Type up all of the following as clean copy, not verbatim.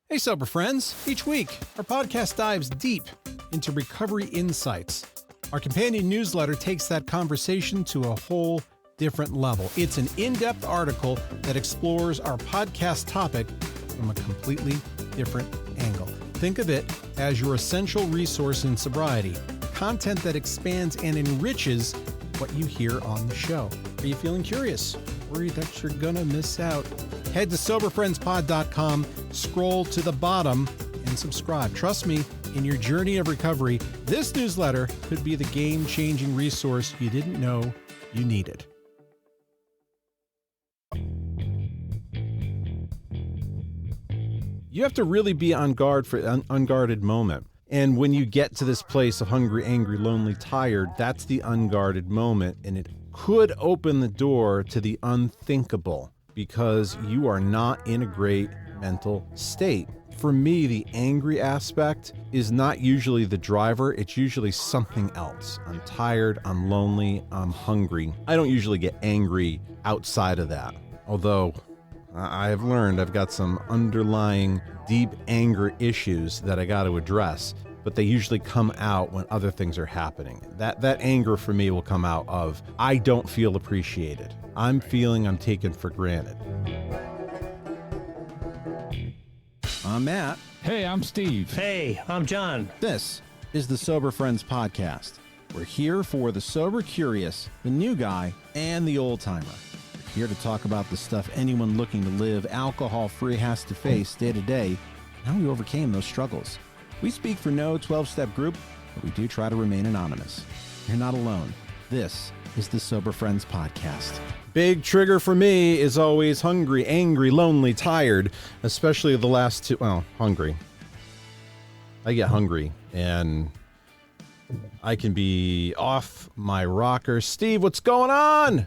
Hey, sober friends. Each week, our podcast dives deep into recovery insights. Our companion newsletter takes that conversation to a whole different level. It's an in-depth article that explores our podcast topic from a completely different angle. Think of it as your essential resource in sobriety, content that expands and enriches what you hear on the show. Are you feeling curious? Worried that you're gonna miss out? Head to soberfriendspod.com, scroll to the bottom, and subscribe. Trust me, in your journey of recovery, this newsletter could be the game-changing resource you didn't know you needed. You have to really be on guard for an unguarded moment. And when you get to this place of hungry, angry, lonely, tired, that's the unguarded moment. And it could open the door to the unthinkable because you are not in a great mental state. For me, the angry aspect is not usually the driver. It's usually something else. I'm tired, I'm lonely, I'm hungry. I don't usually get angry outside of that. Although I have learned I've got some underlying deep anger issues that I got to address, but they usually come out when other things are happening. That anger for me will come out of, I don't feel appreciated. I'm feeling I'm taken for granted. I'm Matt. Hey, I'm Steve. Hey, I'm John. This is the Sober Friends Podcast. We're here for the sober curious, the new guy, and the old timer. We're here to talk about the stuff anyone looking to live alcohol-free has to face day to day, and how we overcame those struggles. We speak for no 12-step group, but we do try to remain anonymous. You're not alone. This is the Sober Friends Podcast. Big trigger for me is always hungry, angry, lonely, tired, especially the last two. Well, hungry. I get hungry, and I can be off my rocker. Steve, what's going on?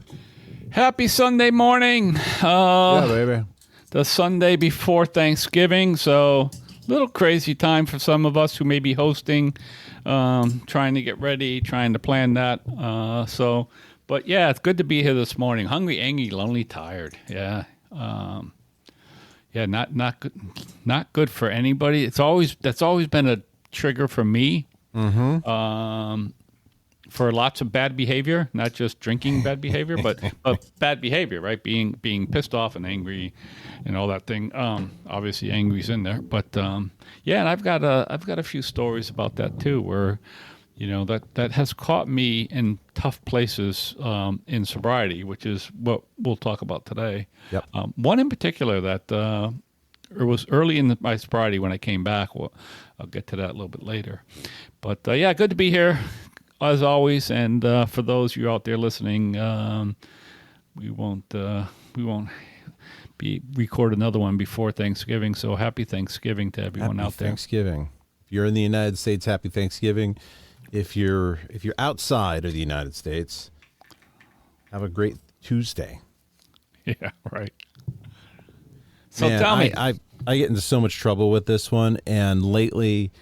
Happy Sunday morning. Yeah, baby. The Sunday before Thanksgiving, so a little crazy time for some of us who may be hosting, trying to get ready, trying to plan that. But yeah, it's good to be here this morning. Hungry, angry, lonely, tired. Yeah. Not good for anybody. That's always been a trigger for me. Mm-hmm. For lots of bad behavior, not just drinking bad behavior, but bad behavior, right? Being pissed off and angry and all that thing. Obviously angry's in there, but yeah, and I've got a few stories about that too, where that has caught me in tough places in sobriety, which is what we'll talk about today. Yep. One in particular that it was early in my sobriety when I came back. Well, I'll get to that a little bit later, but yeah, good to be here. As always, and for those of you out there listening, we won't be record another one before Thanksgiving. So happy Thanksgiving to everyone out there. Thanksgiving. If you're in the United States, happy Thanksgiving. If you're outside of the United States, have a great Tuesday. Yeah, right. So Man, tell me, I get into so much trouble with this one, and lately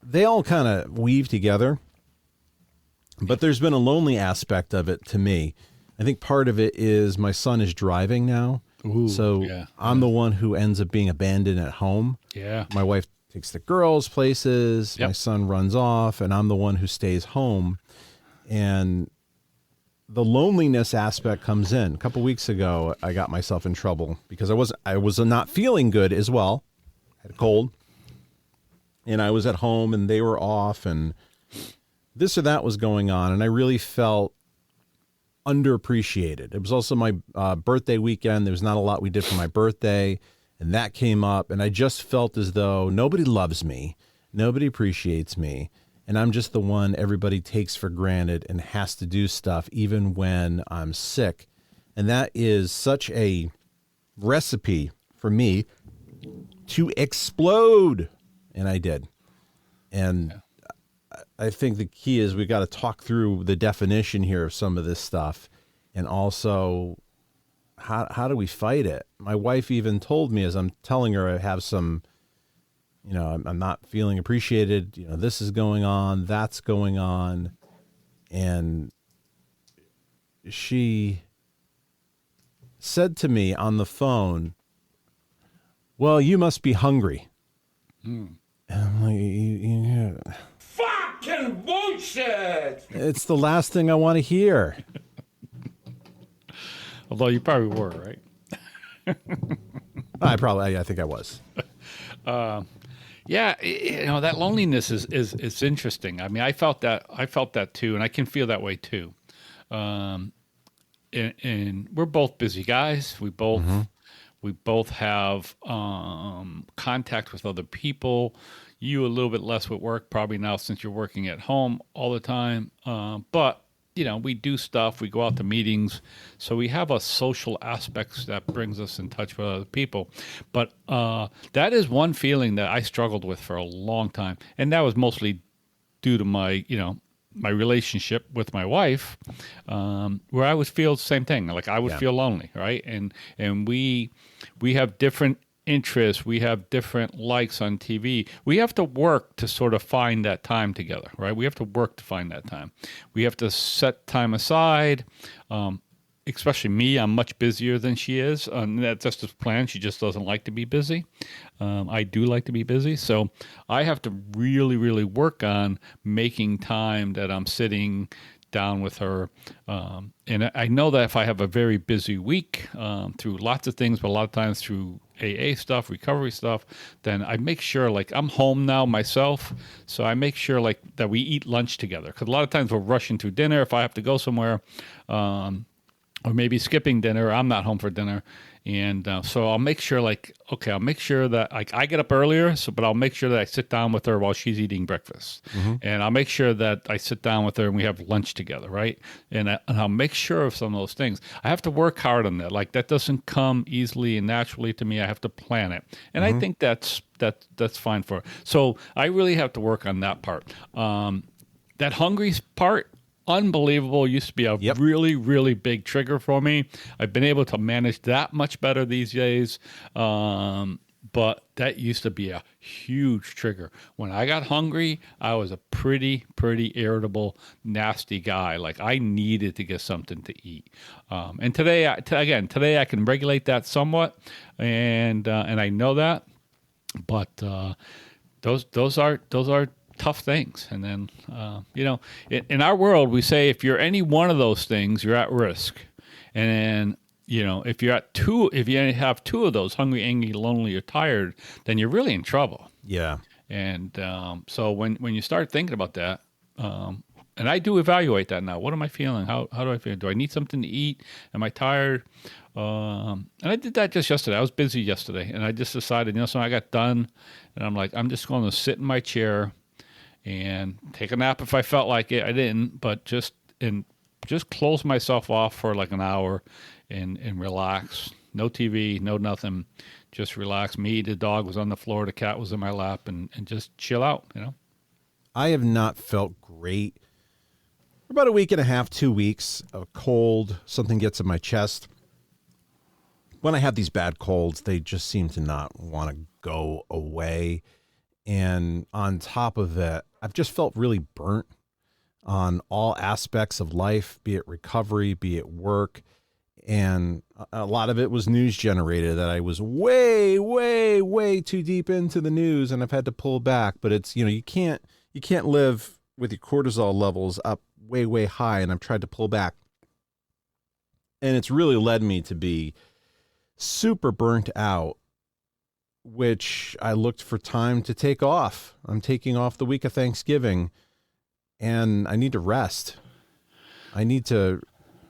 they all kind of weave together, but there's been a lonely aspect of it to me. I think part of it is my son is driving now. Ooh, so yeah, I'm the one who ends up being abandoned at home. Yeah. My wife takes the girls places. Yep. My son runs off, and I'm the one who stays home. And the loneliness aspect comes in. A couple weeks ago, I got myself in trouble because I was not feeling good as well. I had a cold. And I was at home and they were off and this or that was going on. And I really felt underappreciated. It was also my birthday weekend. There was not a lot we did for my birthday. And that came up. And I just felt as though nobody loves me. Nobody appreciates me. And I'm just the one everybody takes for granted and has to do stuff even when I'm sick. And that is such a recipe for me to explode. And I did. And I think the key is we got to talk through the definition here of some of this stuff. And also, how do we fight it? My wife even told me as I'm telling her I have some, I'm not feeling appreciated. This is going on, that's going on. And she said to me on the phone, well, you must be hungry. And I'm like, yeah. Fucking bullshit! It's the last thing I want to hear. Although you probably were, right? I think I was. Yeah, that loneliness is interesting. I mean, I felt that too, and I can feel that way too. And we're both busy guys. We both have contact with other people. You a little bit less with work, probably now since you're working at home all the time. But we do stuff. We go out to meetings, so we have a social aspects that brings us in touch with other people. But that is one feeling that I struggled with for a long time, and that was mostly due to my relationship with my wife, where I would feel the same thing. Like I would feel lonely, right? And we have different interests. We have different likes on TV. We have to work to sort of find that time together, right? We have to work to find that time. We have to set time aside. Especially me, I'm much busier than she is. That's just his plan. She just doesn't like to be busy. I do like to be busy. So I have to really, really work on making time that I'm sitting down with her. And I know that if I have a very busy week through lots of things, but a lot of times through AA stuff, recovery stuff, then I make sure, like, I'm home now myself. So I make sure, like, that we eat lunch together. Because a lot of times we're rushing through dinner if I have to go somewhere. Or maybe skipping dinner. I'm not home for dinner. And so I'll make sure, I'll make sure that I get up earlier, but I'll make sure that I sit down with her while she's eating breakfast. And I'll make sure that I sit down with her and we have lunch together, right? And I'll make sure of some of those things. I have to work hard on that. Like, that doesn't come easily and naturally to me. I have to plan it. And I think that's fine for her. So I really have to work on that part. That hungry part, unbelievable. Used to be a really, really big trigger for me. I've been able to manage that much better these days. But that used to be a huge trigger. When I got hungry, I was a pretty irritable, nasty guy. Like, I needed to get something to eat. And today I can regulate that somewhat. And I know that, but, those are tough things. And then, in our world, we say if you're any one of those things, you're at risk. And then, if you have two of those, hungry, angry, lonely, or tired, then you're really in trouble. Yeah. And so when you start thinking about that, and I do evaluate that now. What am I feeling? How do I feel? Do I need something to eat? Am I tired? And I did that just yesterday. I was busy yesterday, and I just decided, so I got done, and I'm like, I'm just going to sit in my chair and take a nap if I felt like it. I didn't, but just close myself off for like an hour and relax. No TV, no nothing. Just relax. Me, the dog was on the floor, the cat was in my lap, and just chill out, I have not felt great for about a week and a half, 2 weeks. A cold, something gets in my chest. When I have these bad colds, they just seem to not want to go away. And on top of it, I've just felt really burnt on all aspects of life, be it recovery, be it work. And a lot of it was news generated that I was way, way, way too deep into the news, and I've had to pull back. But it's, you can't live with your cortisol levels up way, way high. And I've tried to pull back. And it's really led me to be super burnt out, which I looked for time to take off. I'm taking off the week of Thanksgiving, and I need to rest. I need to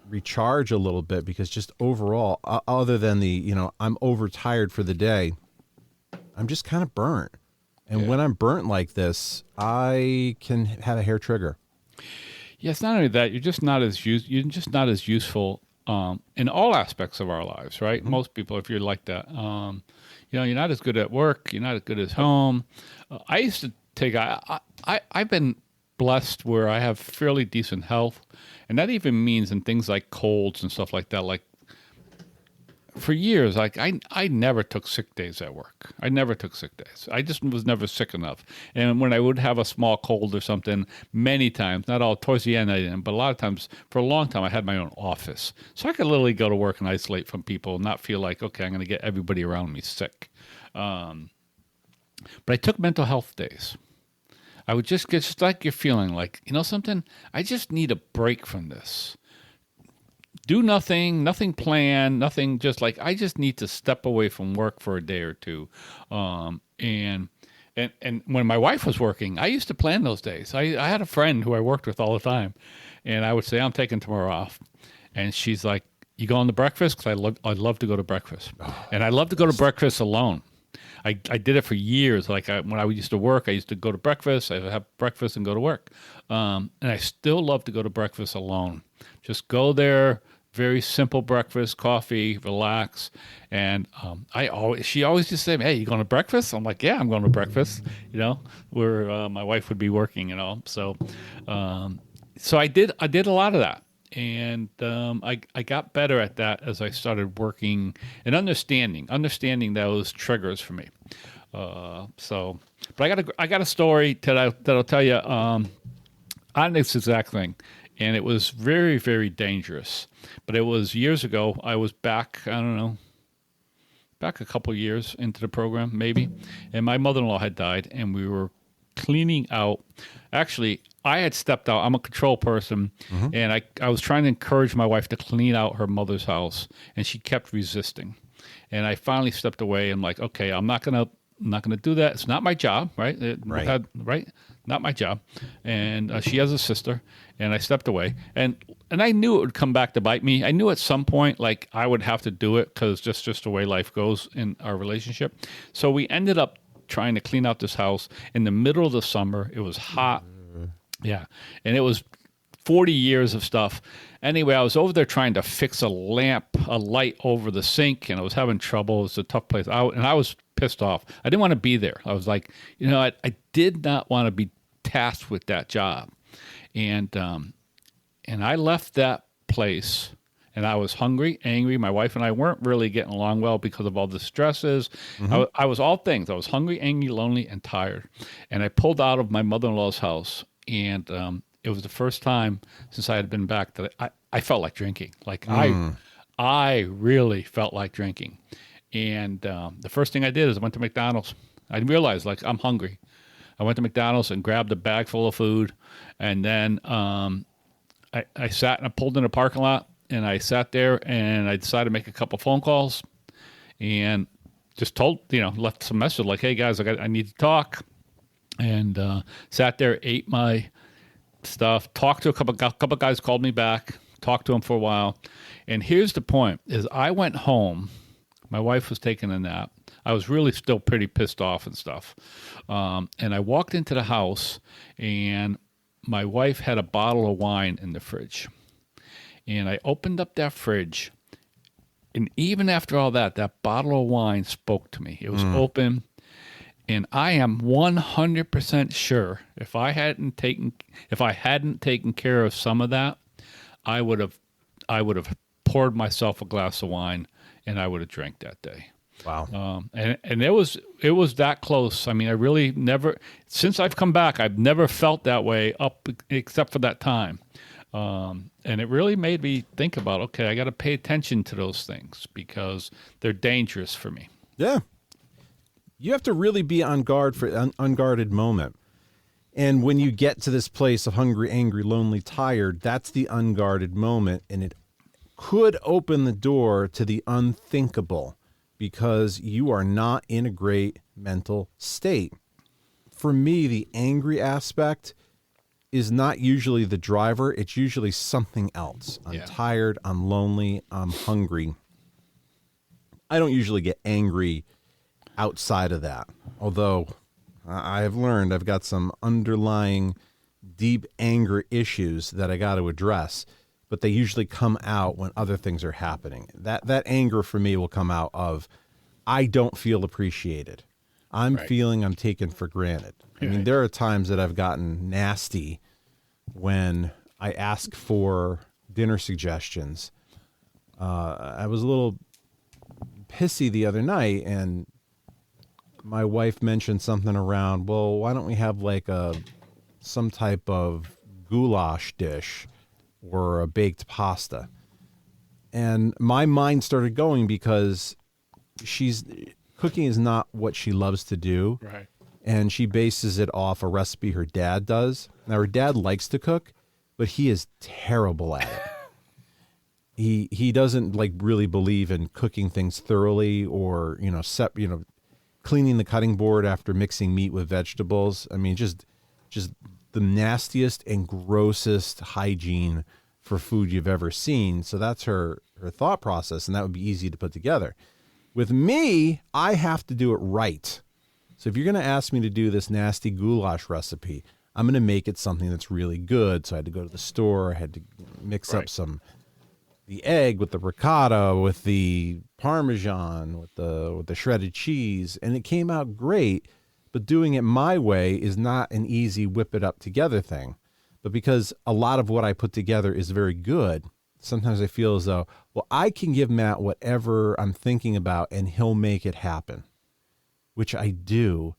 recharge a little bit, because just overall, other than I'm overtired for the day, I'm just kind of burnt. And when I'm burnt like this, I can have a hair trigger. Yeah, it's not only that, you're just not as useful in all aspects of our lives, right? Mm-hmm. Most people, if you're like that, you're not as good at work. You're not as good as home. I used to take. I've been blessed where I have fairly decent health, and that even means in things like colds and stuff like that. Like for years, like I never took sick days at work. I never took sick days. I just was never sick enough. And when I would have a small cold or something, many times, not all, towards the end I didn't, but a lot of times, for a long time, I had my own office. So I could literally go to work and isolate from people and not feel like, okay, I'm going to get everybody around me sick. But I took mental health days. I would just get, just like you're feeling like, you know something, I just need a break from this. Do nothing planned, nothing, just like, I just need to step away from work for a day or two. And when my wife was working, I used to plan those days. I had a friend who I worked with all the time, and I would say, I'm taking tomorrow off. And she's like, you going to breakfast? Because I'd love to go to breakfast. And I love to go to breakfast alone. I did it for years. Like when I used to work, I used to go to breakfast. I would have breakfast and go to work. And I still love to go to breakfast alone. Just go there, very simple breakfast, coffee, relax. And she always just said, hey, you going to breakfast? I'm like, yeah, I'm going to breakfast, where my wife would be working and all. So I did a lot of that. And I got better at that as I started working and understanding those triggers for me. But I got a story that'll tell you on this exact thing, and it was very, very dangerous. But it was years ago. I was back, I don't know, back a couple years into the program maybe, and my mother-in-law had died, and we were cleaning out. Actually, I had stepped out. I'm a control person, and I was trying to encourage my wife to clean out her mother's house, and she kept resisting. And I finally stepped away and like, okay, I'm not gonna do that. It's not my job, right? Right. Not my job. And she has a sister, and I stepped away, and I knew it would come back to bite me. I knew at some point, like, I would have to do it because just the way life goes in our relationship. So we ended up trying to clean out this house in the middle of the summer. It was hot. Yeah. And it was 40 years of stuff. Anyway, I was over there trying to fix a light over the sink, and I was having trouble. It was a tough place. And I was pissed off. I didn't want to be there. I was like, I did not want to be tasked with that job. And I left that place, and I was hungry, angry. My wife and I weren't really getting along well because of all the stresses. I was all things. I was hungry, angry, lonely, and tired. And I pulled out of my mother-in-law's house, and it was the first time since I had been back that I felt like drinking. Like I really felt like drinking. And the first thing I did is I went to McDonald's. I realized, like, I'm hungry. I went to McDonald's and grabbed a bag full of food, and then I sat and I pulled in a parking lot, and I sat there and I decided to make a couple phone calls, and just left some message like, hey guys, I need to talk, and sat there, ate my stuff, talked to a couple guys, called me back, talked to them for a while. And here's the point is I went home. My wife was taking a nap. I was really still pretty pissed off and stuff. And I walked into the house, and my wife had a bottle of wine in the fridge. And I opened up that fridge, and even after all that bottle of wine spoke to me. It was open, and I am 100% sure if I hadn't taken care of some of that, I would have poured myself a glass of wine, and I would have drank that day. Wow. And it was that close. I mean, I really never, since I've come back, I've never felt that way except for that time. And it really made me think about, okay, I got to pay attention to those things because they're dangerous for me. Yeah. You have to really be on guard for an unguarded moment. And when you get to this place of hungry, angry, lonely, tired, that's the unguarded moment. And it could open the door to the unthinkable because you are not in a great mental state. For me, the angry aspect is not usually the driver. It's usually something else. I'm tired. I'm lonely. I'm hungry. I don't usually get angry outside of that. Although I have learned I've got some underlying deep anger issues that I got to address, but they usually come out when other things are happening. That anger for me will come out of, I don't feel appreciated. I'm feeling I'm taken for granted. I mean, there are times that I've gotten nasty when I ask for dinner suggestions. I was a little pissy the other night, and my wife mentioned something around, well, why don't we have like some type of goulash dish or a baked pasta? And my mind started going because cooking is not what she loves to do. Right. And she bases it off a recipe her dad does. Now, her dad likes to cook, but he is terrible at it. He doesn't like really believe in cooking things thoroughly, or cleaning the cutting board after mixing meat with vegetables. I mean, just the nastiest and grossest hygiene for food you've ever seen. So that's her thought process, and that would be easy to put together. With me, I have to do it right. So if you're going to ask me to do this nasty goulash recipe, I'm going to make it something that's really good. So I had to go to the store. I had to mix up the egg with the ricotta, with the Parmesan, with the shredded cheese, and it came out great. But doing it my way is not an easy whip it up together thing. But because a lot of what I put together is very good, sometimes I feel as though, well, I can give Matt whatever I'm thinking about and he'll make it happen, which I do.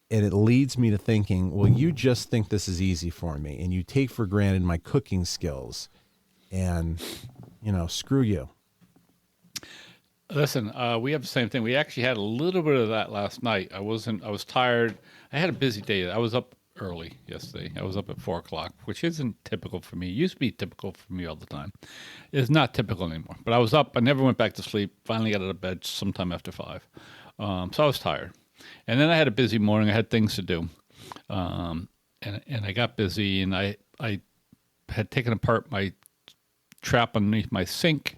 And it leads me to thinking, well, you just think this is easy for me and you take for granted my cooking skills, and, screw you. Listen, we have the same thing. We actually had a little bit of that last night. I was tired. I had a busy day. I was up early yesterday. I was up at 4:00, which isn't typical for me. It used to be typical for me all the time. It's not typical anymore. But I was up. I never went back to sleep. Finally got out of bed sometime after 5. So I was tired. And then I had a busy morning. I had things to do. And I got busy, and I had taken apart my trap underneath my sink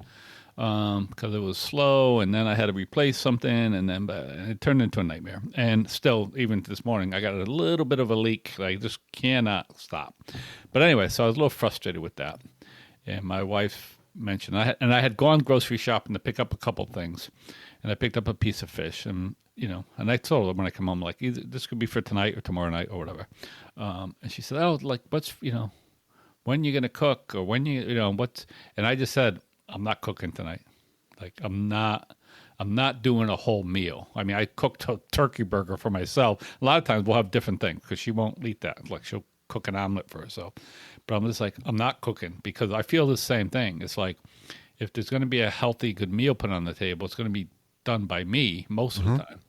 because it was slow, and then I had to replace something, and then it turned into a nightmare. And still, even this morning, I got a little bit of a leak. I just cannot stop. But anyway, so I was a little frustrated with that. And my wife mentioned, I had gone grocery shopping to pick up a couple things, and I picked up a piece of fish, and and I told her when I come home, like, either this could be for tonight or tomorrow night or whatever. And she said, oh, like, what's, when you going to cook, or when what's, and I just said, I'm not cooking tonight. Like, I'm not doing a whole meal. I mean, I cooked a turkey burger for myself. A lot of times we'll have different things because she won't eat that. Like, she'll cook an omelet for herself. But I'm just like, I'm not cooking, because I feel the same thing. It's like, if there's going to be a healthy, good meal put on the table, it's going to be done by me most of the time.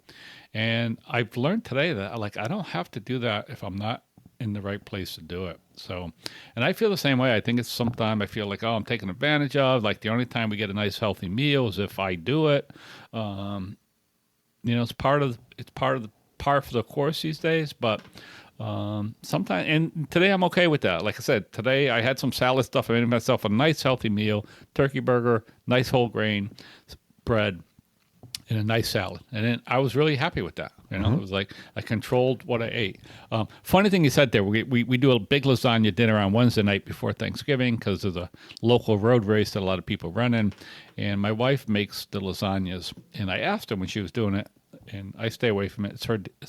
And I've learned today that, like, I don't have to do that if I'm not in the right place to do it. So, and I feel the same way. I think it's sometimes I feel like, oh, I'm taken advantage of. Like, the only time we get a nice healthy meal is if I do it. It's part of the course these days. But sometimes, and today I'm okay with that. Like I said, today I had some salad stuff. I made myself a nice healthy meal: turkey burger, nice whole grain bread, and a nice salad. And then I was really happy with that. It was like I controlled what I ate. Funny thing you said there, we do a big lasagna dinner on Wednesday night before Thanksgiving because of the local road race that a lot of people run in. And my wife makes the lasagnas. And I asked her when she was doing it, and I stay away from it. It's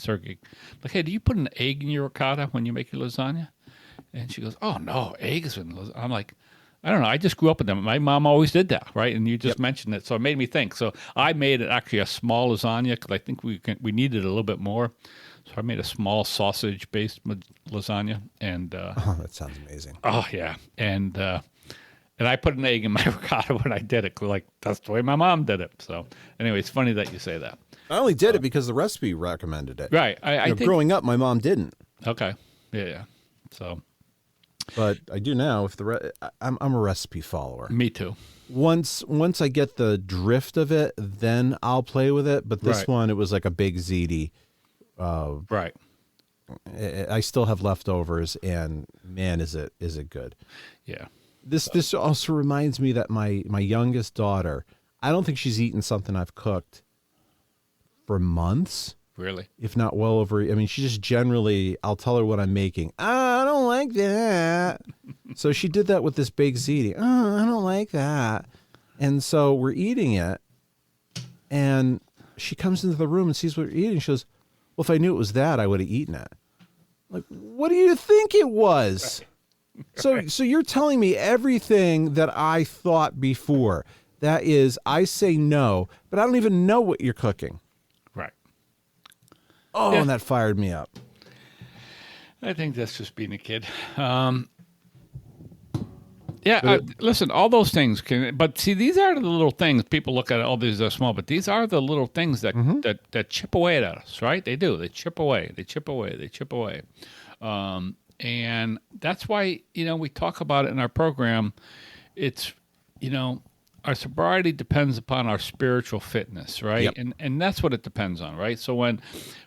her gig. Like, hey, do you put an egg in your ricotta when you make your lasagna? And she goes, oh, no, eggs in lasagna. I'm like, I don't know. I just grew up with them. My mom always did that, right? And you just mentioned it, so it made me think. So I made it actually a small lasagna because I think we needed a little bit more. So I made a small sausage-based lasagna, and oh, that sounds amazing. Oh yeah, and I put an egg in my ricotta when I did it. Like, that's the way my mom did it. So anyway, it's funny that you say that. I only did it because the recipe recommended it. Right. I think growing up, my mom didn't. Okay. Yeah. So. But I do now. I'm a recipe follower. Me too. Once I get the drift of it, then I'll play with it. But this one, it was like a big ziti. Right. I still have leftovers, and man, is it good. Yeah. This also reminds me that my youngest daughter, I don't think she's eaten something I've cooked for months. Really? If not well over. I mean, she just generally, I'll tell her what I'm making. Oh, I don't like that. So she did that with this baked ziti. Oh, I don't like that. And so we're eating it, and she comes into the room and sees what we're eating. She goes, well, if I knew it was that, I would have eaten it. Like, what do you think it was? So you're telling me everything that I thought before, That is, I say no, but I don't even know what you're cooking. Right. Oh, Yeah. and that fired me up. I think that's just being a kid. Listen, all those things can, but see, these are the little things. People look at it, oh, these are small, but these are the little things that, that chip away at us, right? They do. They chip away. They chip away. They chip away. And that's why, we talk about it in our program. It's, our sobriety depends upon our spiritual fitness, right? Yep. And that's what it depends on, right? So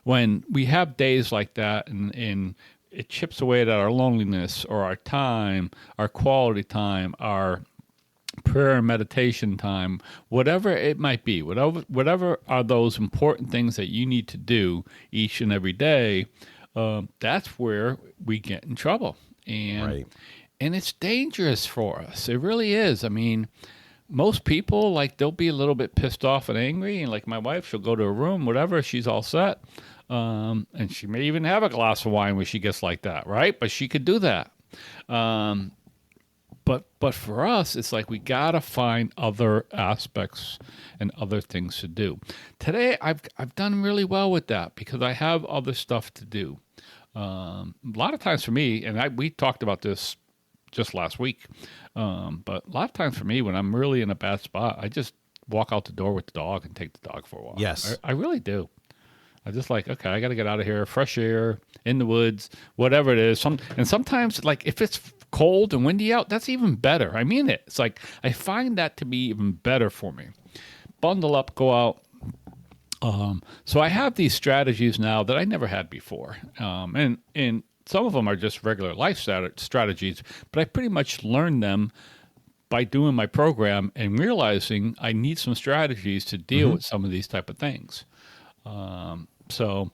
when we have days like that and it chips away at our loneliness or our time, our quality time, our prayer and meditation time, whatever it might be, whatever are those important things that you need to do each and every day, that's where we get in trouble. And it's dangerous for us. It really is. I mean, most people, they'll be a little bit pissed off and angry. And my wife, she'll go to a room, whatever, she's all set. And she may even have a glass of wine when she gets like that, right? But she could do that. But for us, it's we got to find other aspects and other things to do. Today, I've done really well with that because I have other stuff to do. A lot of times for me, and we talked about this just last week, but a lot of times for me, when I'm really in a bad spot, I just walk out the door with the dog and take the dog for a walk. Yes. I really do. I just okay, I got to get out of here, fresh air, in the woods, whatever it is. And sometimes, if it's cold and windy out, that's even better. I mean it. It's I find that to be even better for me. Bundle up, go out. So I have these strategies now that I never had before. And some of them are just regular life strategies, but I pretty much learned them by doing my program and realizing I need some strategies to deal with some of these type of things. So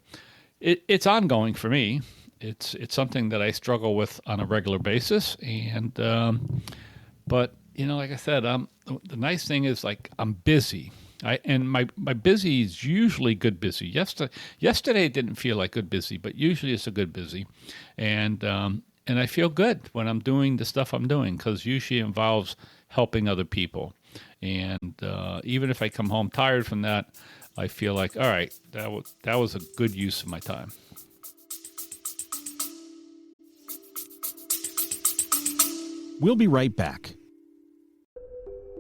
it's ongoing for me. It's something that I struggle with on a regular basis. And, but like I said, the nice thing is I'm busy. And my busy is usually good busy. Yesterday didn't feel like good busy, but usually it's a good busy. And I feel good when I'm doing the stuff I'm doing because usually it involves helping other people. And even if I come home tired from that, I feel all right, that was a good use of my time. We'll be right back.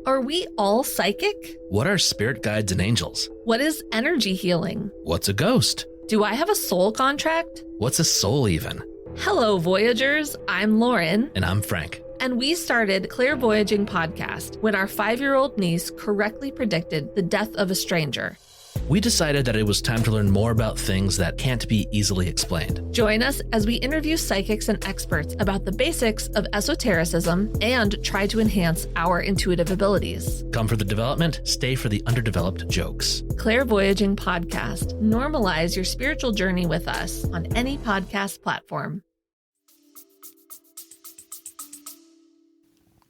Are we all psychic? What are spirit guides and angels? What is energy healing? What's a ghost? Do I have a soul contract? What's a soul even? Hello, Voyagers. I'm Lauren. And I'm Frank. And we started Clairvoyaging Podcast when our 5-year-old niece correctly predicted the death of a stranger. We decided that it was time to learn more about things that can't be easily explained. Join us as we interview psychics and experts about the basics of esotericism and try to enhance our intuitive abilities. Come for the development, stay for the underdeveloped jokes. Clairvoyaging Podcast. Normalize your spiritual journey with us on any podcast platform.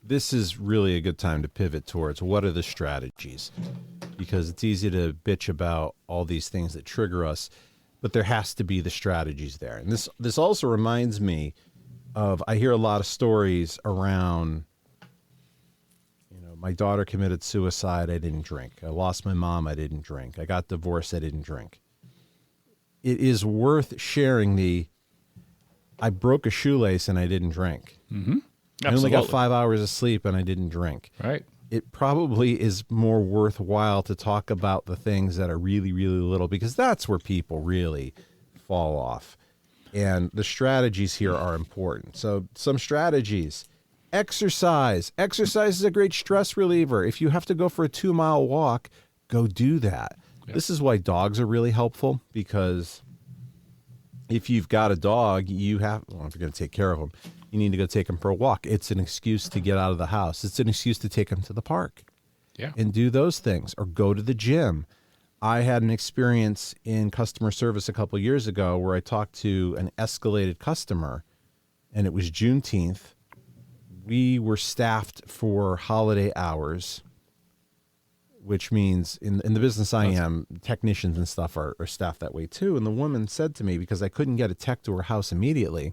This is really a good time to pivot towards what are the strategies, because it's easy to bitch about all these things that trigger us, but there has to be the strategies there. And this also reminds me of, I hear a lot of stories around, my daughter committed suicide, I didn't drink. I lost my mom, I didn't drink. I got divorced, I didn't drink. It is worth sharing I broke a shoelace and I didn't drink. Mm-hmm. I only got 5 hours of sleep and I didn't drink. Right. It probably is more worthwhile to talk about the things that are really, really little, because that's where people really fall off. And the strategies here are important. So some strategies: exercise. Exercise is a great stress reliever. If you have to go for a 2-mile walk, go do that. Yep. This is why dogs are really helpful, because if you've got a dog, if you're going to take care of them, you need to go take them for a walk. It's an excuse to get out of the house. It's an excuse to take them to the park and do those things, or go to the gym. I had an experience in customer service a couple of years ago where I talked to an escalated customer, and it was Juneteenth. We were staffed for holiday hours, which means in the business I am, technicians and stuff are staffed that way too. And the woman said to me, because I couldn't get a tech to her house immediately,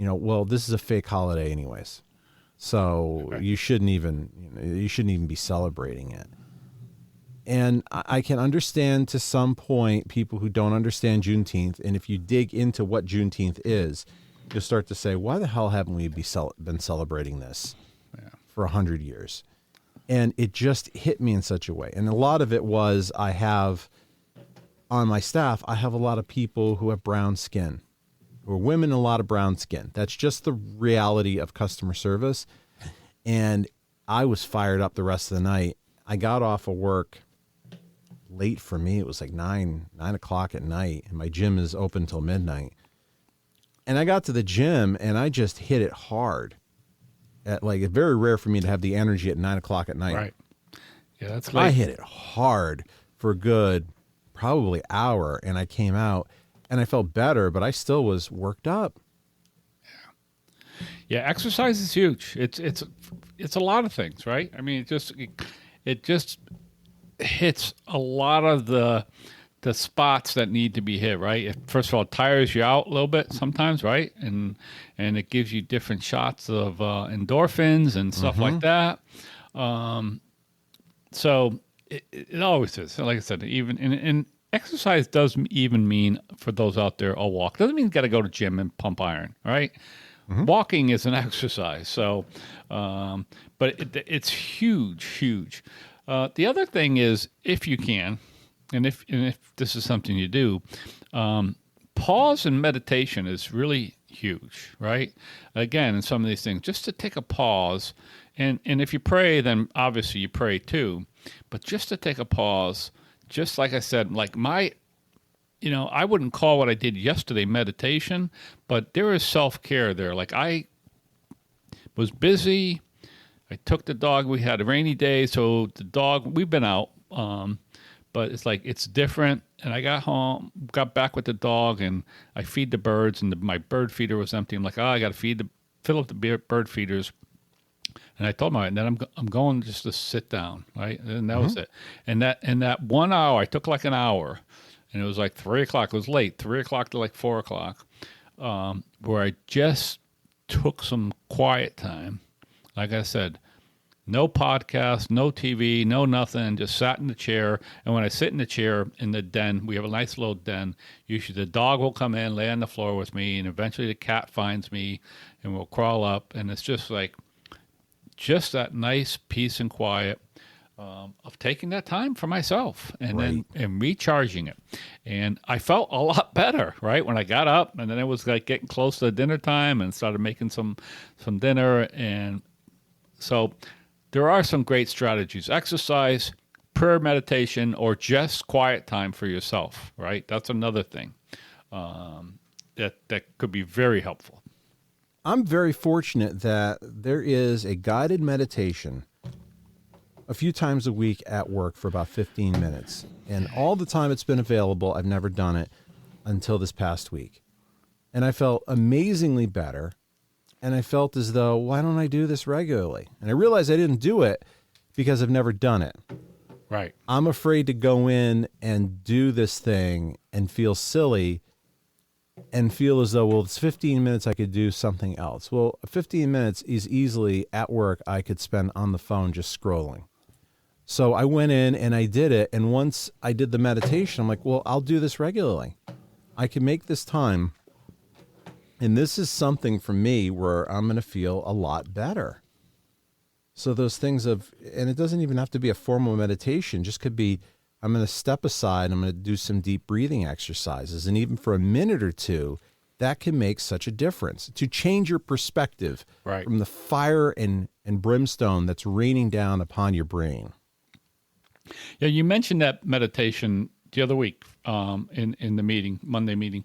well, this is a fake holiday anyways. So you shouldn't even be celebrating it. And I can understand to some point people who don't understand Juneteenth. And if you dig into what Juneteenth is, you'll start to say, why the hell haven't we been celebrating this for 100 years? And it just hit me in such a way. And a lot of it was I have on my staff, I have a lot of people who have brown skin, who are women, a lot of brown skin. That's just the reality of customer service. And I was fired up the rest of the night. I got off of work late for me. It was like 9 o'clock at night, and my gym is open till midnight. And I got to the gym and I just hit it hard. It's very rare for me to have the energy at 9 o'clock at night. Right. Yeah, that's late. I hit it hard for a good probably hour, and I came out and I felt better, but I still was worked up. Yeah, exercise is huge. It's a lot of things, right? I mean, it just hits a lot of the spots that need to be hit, right? First of all, it tires you out a little bit sometimes, right? And it gives you different shots of endorphins and stuff like that. So it always is. Like I said, even and exercise does even mean, for those out there, a walk. Doesn't mean you got to go to gym and pump iron, right? Walking is an exercise. So, but it's huge. The other thing is, if you can, and if this is something you do, pause and meditation is really huge, right? Again, in some of these things, just to take a pause, and if you pray, then obviously you pray too, but just to take a pause, just like I said, like I wouldn't call what I did yesterday meditation, but there is self-care there. Like I was busy. I took the dog. We had a rainy day, so the dog, we've been out, but it's like it's different. And I got home, got back with the dog, and I feed the birds, and my bird feeder was empty. I'm like, I got to fill up the bird feeders. And I told him, and then I'm going just to sit down, right? And that was it. And that 1 hour, I took like an hour, and it was like 3 o'clock. It was late, 3 o'clock to like 4 o'clock, where I just took some quiet time. Like I said, no podcast, no TV, no nothing, just sat in the chair. And when I sit in the chair in the den, we have a nice little den. Usually the dog will come in, lay on the floor with me, and eventually the cat finds me and we'll crawl up. And it's just like, just that nice peace and quiet of taking that time for myself and then recharging it. And I felt a lot better, right? When I got up, and then it was like getting close to dinner time and started making some dinner. And so there are some great strategies: exercise, prayer, meditation, or just quiet time for yourself, right? That's another thing that could be very helpful. I'm very fortunate that there is a guided meditation a few times a week at work for about 15 minutes. And all the time it's been available, I've never done it until this past week. And I felt amazingly better. And I felt as though, why don't I do this regularly? And I realized I didn't do it because I've never done it. Right. I'm afraid to go in and do this thing and feel silly and feel as though, well, it's 15 minutes, I could do something else. Well, 15 minutes is easily at work I could spend on the phone just scrolling. So I went in and I did it. And once I did the meditation, I'm like, well, I'll do this regularly. I can make this time. And this is something for me where I'm going to feel a lot better. So those things and it doesn't even have to be a formal meditation, just could be, I'm going to step aside, I'm going to do some deep breathing exercises. And even for a minute or two, that can make such a difference to change your perspective from the fire and brimstone that's raining down upon your brain. Yeah, you mentioned that meditation the other week in the meeting, Monday meeting.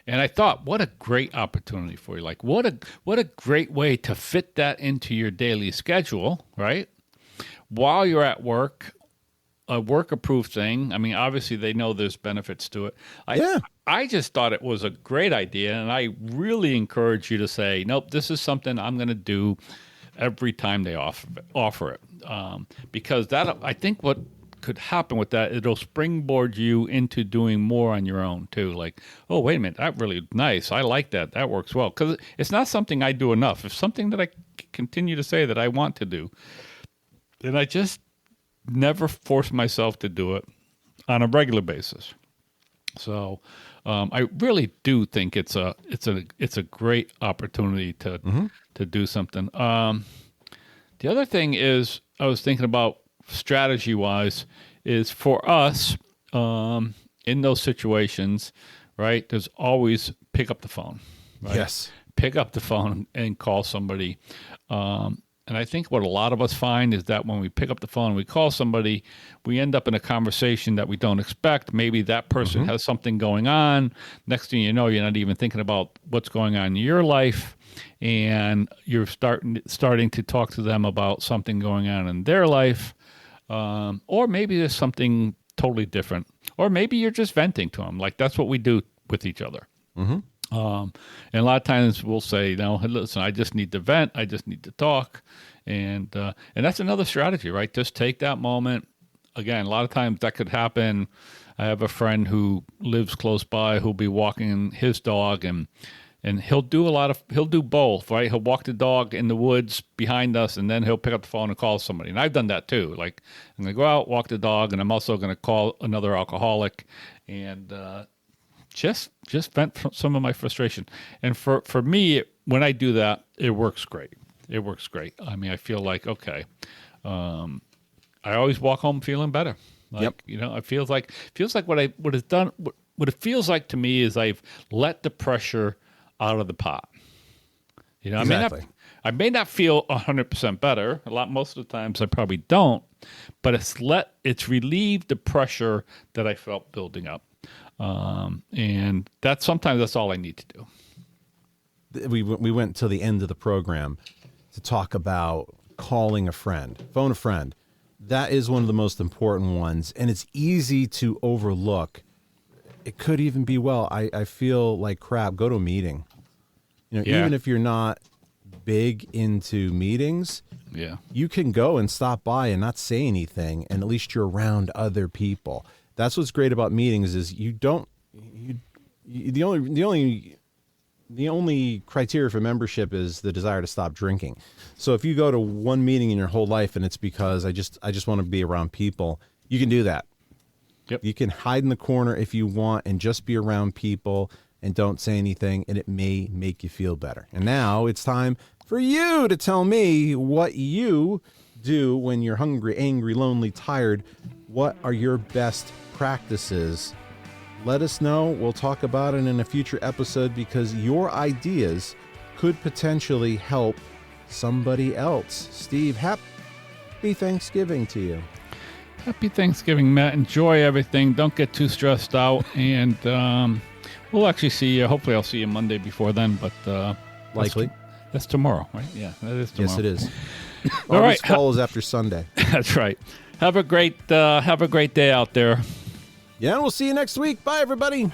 And I thought, what a great opportunity for you. Like, what a great way to fit that into your daily schedule, right? While you're at work, a work-approved thing. I mean, obviously, they know there's benefits to it. I just thought it was a great idea, and I really encourage you to say, nope, this is something I'm going to do every time they offer it. Because that, I think what could happen with that, it'll springboard you into doing more on your own too. Like, oh, wait a minute, that really nice. I like that. That works well. Because it's not something I do enough. It's something that I continue to say that I want to do. And I just never force myself to do it on a regular basis. So I really do think it's a great opportunity to do something. The other thing is, I was thinking about strategy-wise, is for us in those situations, right? There's always pick up the phone. Right? Yes. Pick up the phone and call somebody. And I think what a lot of us find is that when we pick up the phone and we call somebody, we end up in a conversation that we don't expect. Maybe that person has something going on. Next thing you know, you're not even thinking about what's going on in your life, and you're starting to talk to them about something going on in their life. Or maybe there's something totally different. Or maybe you're just venting to them. Like, that's what we do with each other. And a lot of times we'll say, no, listen, I just need to vent. I just need to talk. And that's another strategy, right? Just take that moment. Again, a lot of times that could happen. I have a friend who lives close by who'll be walking his dog, and he'll do both, right? He'll walk the dog in the woods behind us, and then he'll pick up the phone and call somebody. And I've done that too. Like, I'm going to go out, walk the dog, and I'm also going to call another alcoholic and just vent some of my frustration. And for me, when I do that, it works great. It works great. I mean, I feel like, okay, I always walk home feeling better. Like, you know, it feels like what it feels like to me is I've let the pressure out of the pot. You know, Exactly. I may not feel 100% better. Most of the times I probably don't, but it's relieved the pressure that I felt building up. And sometimes that's all I need to do. We went till the end of the program to talk about calling a friend, phone a friend. That is one of the most important ones, and it's easy to overlook. It could even be, well, I feel like crap, go to a meeting. You know, even if you're not big into meetings, you can go and stop by and not say anything, and at least you're around other people. That's what's great about meetings is the only criteria for membership is the desire to stop drinking. So if you go to one meeting in your whole life and it's because I just want to be around people, you can do that. Yep. You can hide in the corner if you want and just be around people and don't say anything, and it may make you feel better. And now it's time for you to tell me what you do when you're hungry, angry, lonely, tired. What are your best practices? Let us know. We'll talk about it in a future episode because your ideas could potentially help somebody else. Steve, happy Thanksgiving to you. Happy Thanksgiving, Matt. Enjoy everything. Don't get too stressed out. And we'll actually see you. Hopefully I'll see you Monday before then, but Likely. That's tomorrow, right? Yeah, that is tomorrow. Yes, it is. All right. August follows after Sunday. That's right. Have a great day out there. Yeah, we'll see you next week. Bye, everybody.